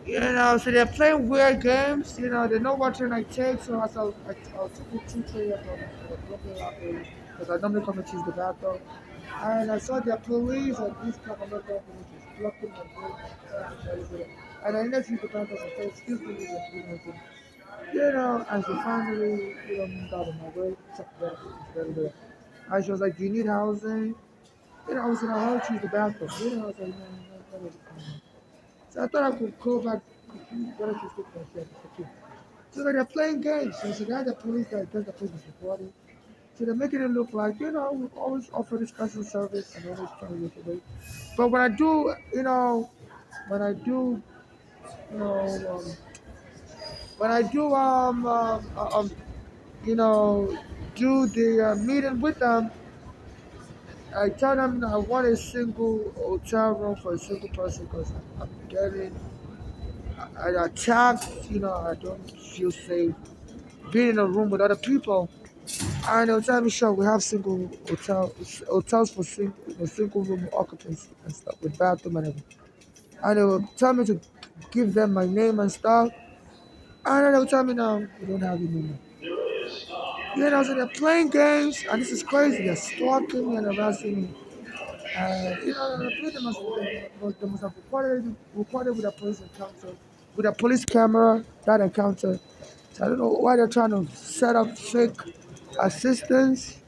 So they're playing weird games. They know what turn I take. So I was taking 2 3 of them. Brooklyn Rockets because I normally come and choose the bathroom. And I saw their police and these Black American police was blocking my way. And I interviewed the Panthers and said, excuse me, as the family, moved out of my way, and she was like, do you need housing? I was in a hurry to use the bathroom. I was like, no, so I thought I could go back, what if you stick my shit? Okay. So they're playing games. So they had the police that does the police reporting. So they're making it look like, we always offer this customer service and always trying to get away. But when I do, you know, um, when I do, you know, do the meeting with them, I tell them I want a single hotel room for a single person because I'm getting attacked. I don't feel safe being in a room with other people. And they'll tell me, sure, we have single hotels for single room occupancy and stuff with bathroom and everything. And they will tell me to give them my name and stuff. And then they'll tell me, no, we don't have your name. So they're playing games, and this is crazy. They're stalking me and harassing me. And the police they must have recorded with a police encounter, with a police camera that encounter. So I don't know why they're trying to set up fake assistance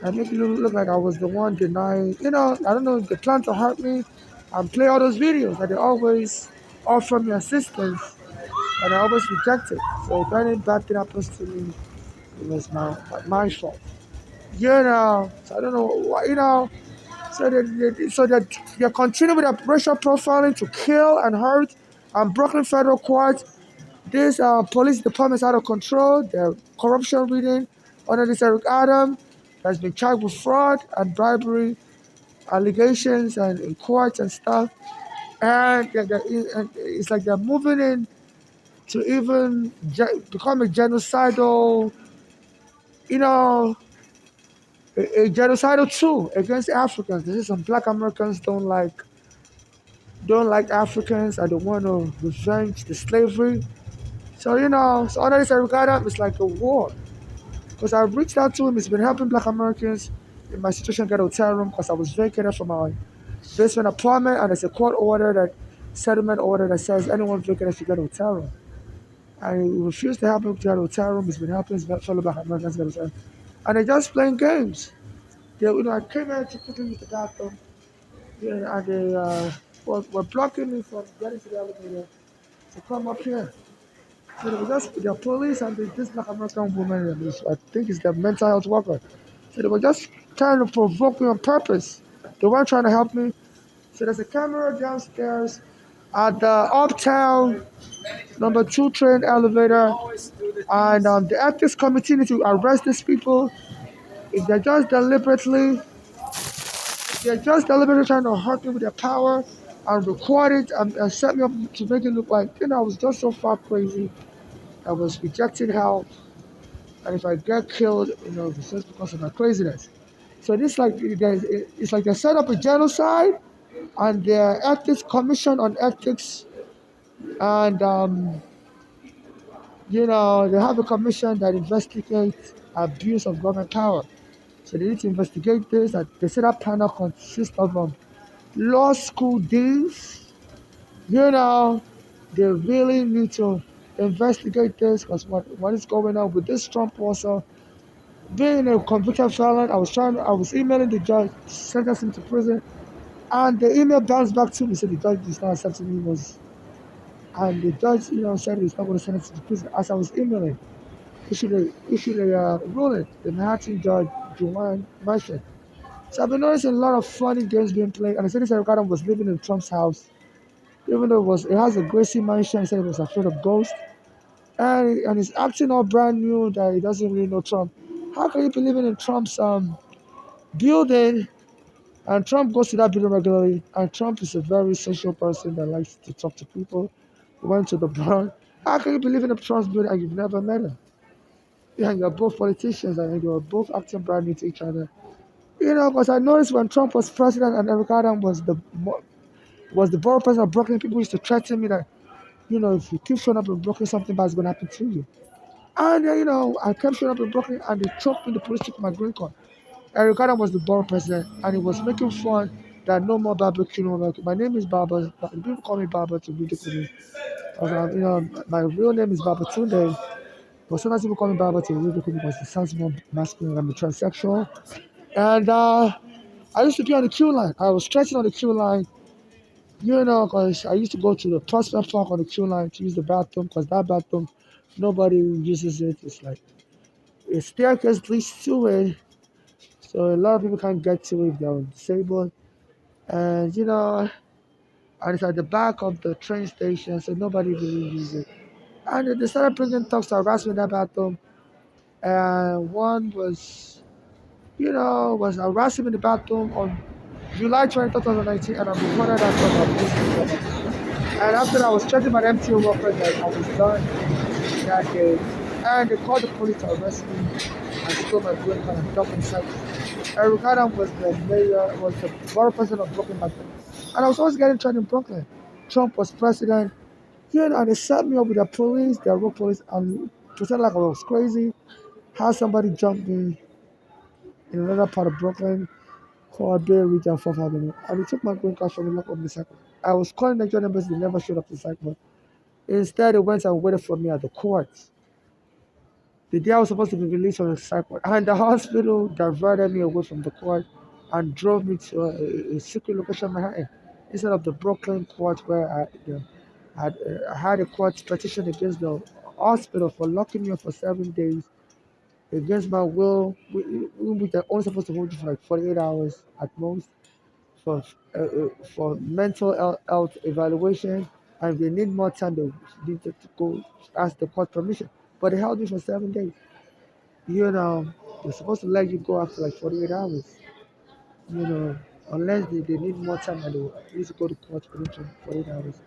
and make it look like I was the one denying. I don't know if they plan to hurt me and play all those videos that they always offer me assistance and I always reject it. So if any bad thing happens to me, it was my fault. So I don't know why. So they continue with the racial profiling to kill and hurt. And Brooklyn Federal Court, this police department is out of control. The corruption reading under this Eric Adam has been charged with fraud and bribery allegations and in court and stuff. And it's like they're moving in to even become a genocidal, you know, a genocidal tool against Africans. This is some Black Americans don't like Africans. I don't want to revenge the slavery. So under this Eric Adam, it's like a war. Because I've reached out to him, he's been helping Black Americans in my situation get a hotel room because I was vacated from my basement apartment and there's a court order settlement order that says anyone vacated should get a hotel room. And he refused to help me to get a hotel room. He's been helping his fellow Black Americans get a hotel room. And they're just playing games. I came here to quickly use the bathroom, and they were blocking me from getting to the elevator to come up here. So they were just the police and this Black American woman, I think it's the mental health worker. So they were just trying to provoke me on purpose. They weren't trying to help me. So there's a camera downstairs at the Uptown number 2 train elevator, and the ethics committee need to arrest these people if they're just deliberately trying to hurt me with their power and record it and set me up to make it look like I was just so far crazy. I was rejecting help, and if I get killed, it's just because of my craziness. So it's like they set up a genocide, and their ethics commission on ethics, and they have a commission that investigates abuse of government power. So they need to investigate this. And they said that panel consists of law school deans. They really need to investigate this because what is going on with this Trump also being a convicted felon. I was emailing the judge, sentence him to prison, and the email bounced back to me, said the judge is not accepting emails. And the judge, said he's not going to send it to prison. As I was emailing, issued a ruling. The Manhattan judge, Juwan Merchant. So I've been noticing a lot of funny games being played. And I said this Ricardo was living in Trump's house, even though it has a Gracie mansion. He said he was afraid of ghosts, and he's acting all brand new that he doesn't really know Trump. How can you be living in Trump's building? And Trump goes to that building regularly. And Trump is a very social person that likes to talk to people. He went to the bar. How can you be living in Trump's building and you've never met him? Yeah, you're both politicians and you're both acting brand new to each other. Because I noticed when Trump was president and Eric Adam was the borough president of Brooklyn. People used to threaten me that, if you keep showing up in Brooklyn, something bad's going to happen to you. And, I kept showing up in Brooklyn and they choked me, the police took my green card. Eric Adam was the borough president and he was making fun that no more barbecue, no more barbecue. My name is Baba. People call me Baba to ridicule me. My real name is Baba Tunde. But sometimes people call me Baba to ridicule me because it sounds more masculine. I'm a transsexual. And I used to be on the queue line. I was stretching on the queue line, because I used to go to the Prospect Park on the queue line to use the bathroom because that bathroom, nobody uses it. It's like a staircase leads to it. So a lot of people can't get to it if they're disabled. And, and it's at the back of the train station, so nobody really uses it. And they started bringing thugs to harass me in that bathroom. And one was harassing me in the bathroom on July 20th, 2019, and I reported that from my police. And after I was threatened by the MTO workers that I was done that day, and they called the police to arrest me and stole my green card and dump inside. Eric Adam was the mayor, was the borough president of Brooklyn back then. And I was always getting tried in Brooklyn. Trump was president. And they set me up with the police, the road police, and pretended like I was crazy. Had somebody jump me in another part of Brooklyn called Bay Region 4th Avenue. And they took my green card from me, locked up in the cycle. I was calling the Nigerian embassy, they never showed up to the cycle. Instead, they went and waited for me at the court. The day I was supposed to be released from the cycle. And the hospital diverted me away from the court and drove me to a secret location in Manhattan instead of the Brooklyn court where I had a court petition against the hospital for locking me up for 7 days against my will. We are only supposed to hold you for like 48 hours at most for mental health evaluation, and if they need more time, they need to go ask the court permission. But they held me for 7 days. They're supposed to let you go after like 48 hours. You know, unless they need more time, and they will need to go to court for 48 hours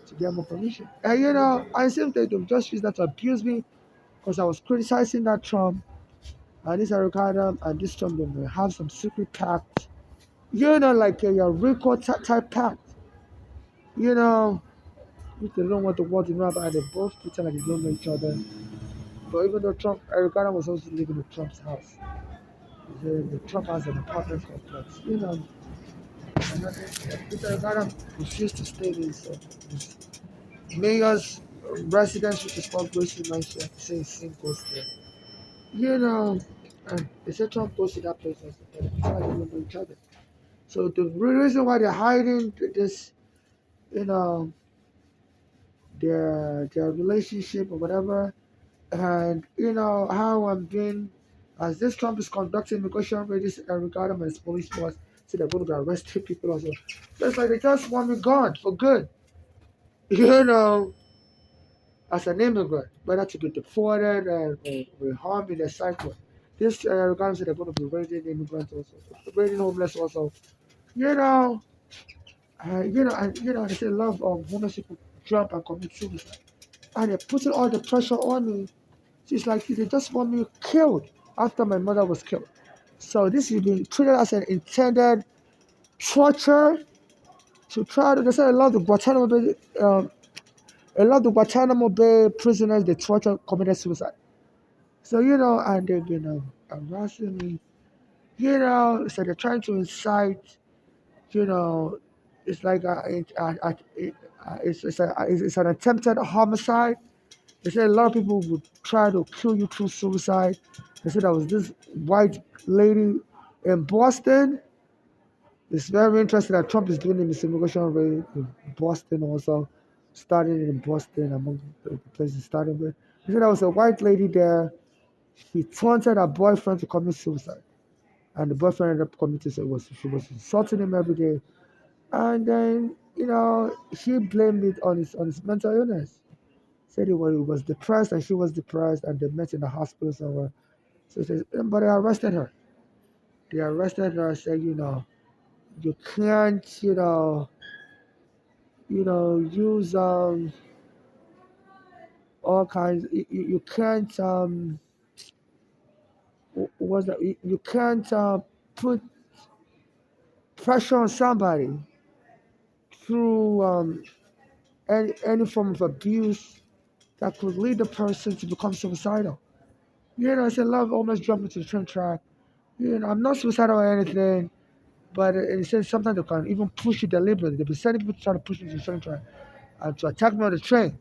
to get more permission. And I seem they just use that to abuse me because I was criticizing that Trump and this Ricardo and this Trump. They have some secret pact, like a RICO type pact, you know, which they don't want the world to know about. They both pretend like they don't know each other. But even though Ricardo was also living in Trump's house, the Trump has an apartment complex, and Peter Ricardo refused to stay there. So his mayor's residence, which is called Gracie Mansion, saying same goes there. And they said Trump goes to that place also, but they pretend like they don't know each other. So the reason why they're hiding this, you know, their relationship or whatever, and how I'm being as this Trump is conducting immigration raids regarding his police force, so they're going to be arresting people also. Just like they just want me gone for good, you know, as an immigrant, whether to be deported or harmed in their cycle. This regarding said they're going to be raiding immigrants also, raiding homeless also. You know, they say a lot of homeless people drop and commit suicide, and they're putting all the pressure on me. It's like they just want me killed after my mother was killed. So this is being treated as an intended torture to try to. They say a lot of Guantanamo Bay prisoners they torture committed suicide. So and they've been harassing me. So they're trying to incite. You know, it's like it's an attempted homicide. They said a lot of people would try to kill you through suicide. They said there was this white lady in Boston. It's very interesting that Trump is doing this immigration raid in Boston also, starting in Boston among the places starting with. They said there was a white lady there. She taunted her boyfriend to commit suicide. And the boyfriend ended up committing suicide. She was insulting him every day. And then, she blamed it on his mental illness. Said he was depressed and she was depressed and they met in the hospital somewhere. So but they arrested her. They arrested her and said, you can't, use all kinds. You can't what's that? You can't put pressure on somebody through any form of abuse that could lead the person to become suicidal. I said, love almost jumped into the train track. I'm not suicidal or anything, but in a sense, sometimes they can even push you deliberately. They'll be sending people to try to push you into the train track and to attack me on the train.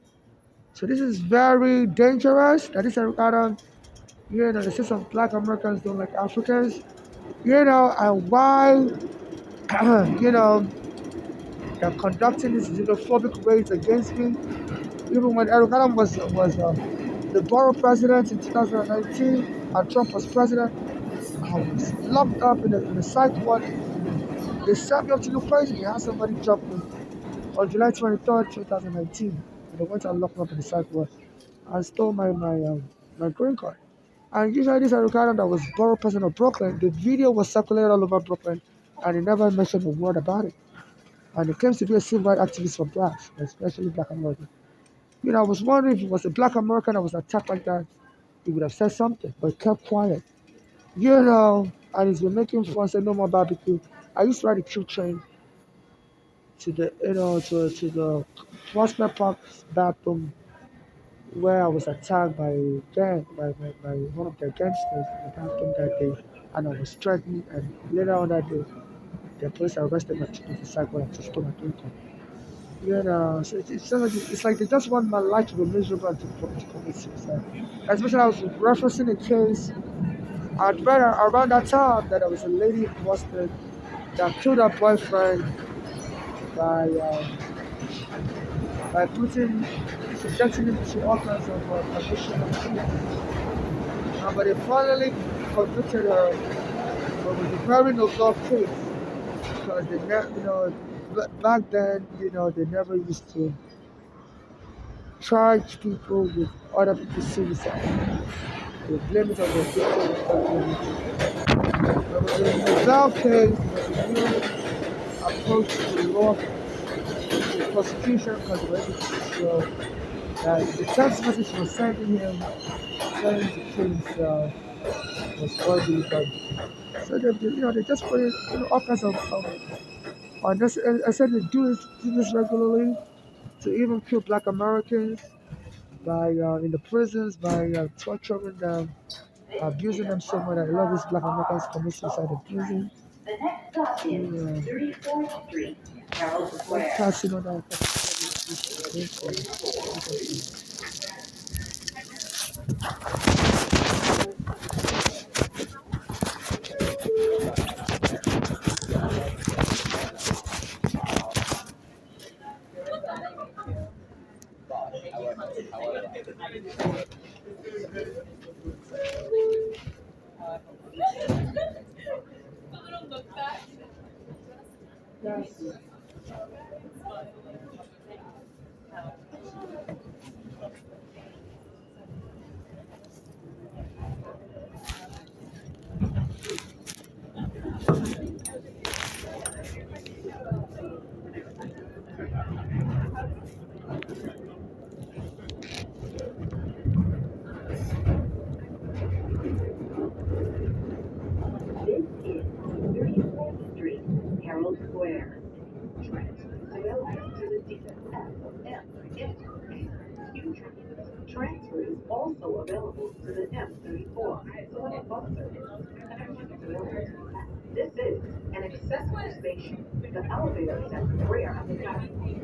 So this is very dangerous. That is Eric Adams. The system of black Americans don't like Africans. And why, they're conducting this xenophobic raids against me. Even when Eric Adams was the borough president in 2019 and Trump was president, I was locked up in the psych ward. They sent me up to the crazy. They had somebody jump me on July 23rd, 2019. And they went and locked me up in the psych ward and stole my green card. And usually this Eric Adams that was borough president of Brooklyn, the video was circulated all over Brooklyn and he never mentioned a word about it. And he claims to be a civil rights activist for blacks, especially black Americans. I was wondering if it was a black American that was attacked like that, he would have said something, but he kept quiet. And he's been making fun, saying no more barbecue. I used to ride the Q train to the, to the Prospect Park bathroom where I was attacked by by one of the gangsters in the bathroom that day, and I was threatened. And later on that day, the police arrested me and took me to cycle and to stole my drink. So it's like they just want my life to be miserable and to commit suicide. Especially I was referencing a case. I'd read around that time that there was a lady in Boston that killed her boyfriend by putting subjecting him to all kinds of addiction and treatment. But they finally convicted her, but it was a very no-go case because they never, back then, they never used to charge people with other people's suicide. They blame it on the victim. There was a Nobel case, there was a new approach to the law, the prosecution, because they were able to show that the text message she was sending him, telling to kill himself, was horribly done. So they just put in, all kinds of unnecessary. I said they do this regularly to even kill Black Americans by in the prisons by torturing them, abusing them so much that a lot of these Black Americans commit suicide in prison. The next stop is 34th Street, Herald Square. Passing on that. This is 34th Street, Herald Square. Transfer is also available to the M34. This is an accessible station. The elevator is at the rear of the platform.